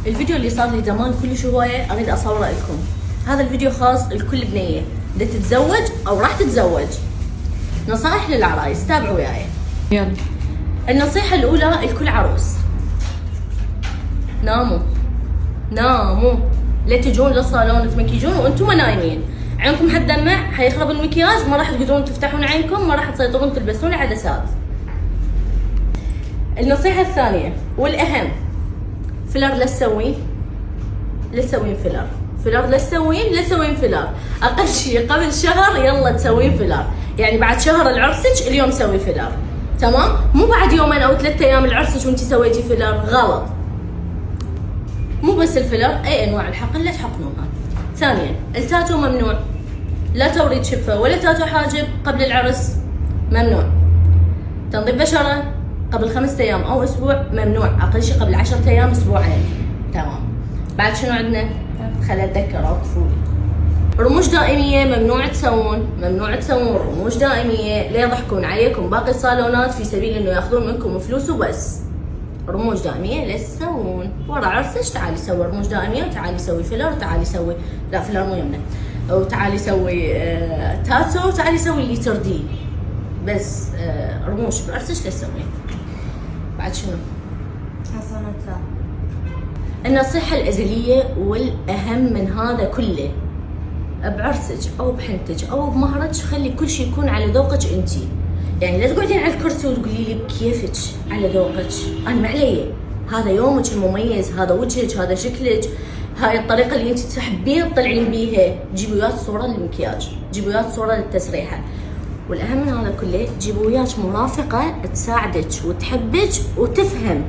الفيديو اللي صار لي زمان كلش هواية اريد اصوره لكم. هذا الفيديو خاص لكل بنية بدها تتزوج او راح تتزوج. نصائح للعرايس، تابعوا وياي. يلا. النصيحة الاولى لكل عروس، ناموا لا تجون للصالون تمكيجون وانتم نايمين. عينكم حتدمع، حيخرب المكياج، ما راح تقدرون تفتحون عينكم، ما راح تسيطرون تلبسون عدسات. النصيحة الثانية والاهم، فيلر لا تسوين فيلر لا تسوين فيلر. اقل شيء قبل شهر يلا تسوين فيلر، يعني بعد شهر العرسك اليوم سوي فيلر، تمام؟ مو بعد يومين او 3 ايام العرسك وانتي سويتي فيلر، غلط. مو بس الفيلر، اي انواع الحقن لا تحقنوها. ثانيا التاتو ممنوع، لا توريد شفه ولا تاتو حاجب قبل العرس، ممنوع. تنظيف بشره قبل 5 ايام او اسبوع ممنوع، اقل شيء قبل 10 ايام اسبوعين، تمام. بعد شنو عندنا؟ خليني اتذكر، اوقفوا. رموش دائميه ممنوع تسوون رموش دائميه، لا يضحكون عليكم باقي الصالونات في سبيل انه ياخذون منكم فلوس وبس. رموش دائميه لا تسوون. ورا عرسك تعالي سوي رموش دائميه، وتعالي سوي فيلر، وتعالي سوي، لا فيلر مو يمنا، وتعالي سوي تاتو، وتعالي سوي اللي ترديه. بس رموش بعرسك لا تسوين. بعد شنو؟ حصلت لا. النصيحة الأزلية والأهم من هذا كله، بعرسك أو بحنتك أو بمهرك خلي كل شيء يكون على ذوقك أنتي. يعني لا تقعدين على الكرسي وتقولي لي بكيفك على ذوقك، أنا ما علي. هذا يومك المميز، هذا وجهك، هذا شكلك، هاي الطريقة اللي أنتي تحبين تطلعين بيها. جيبوا وياك صورة للمكياج، جيبوا وياك صورة للتسريحة، والأهم من هذا كله جيبوا وياك مرافقة تساعدك وتحبك وتفهم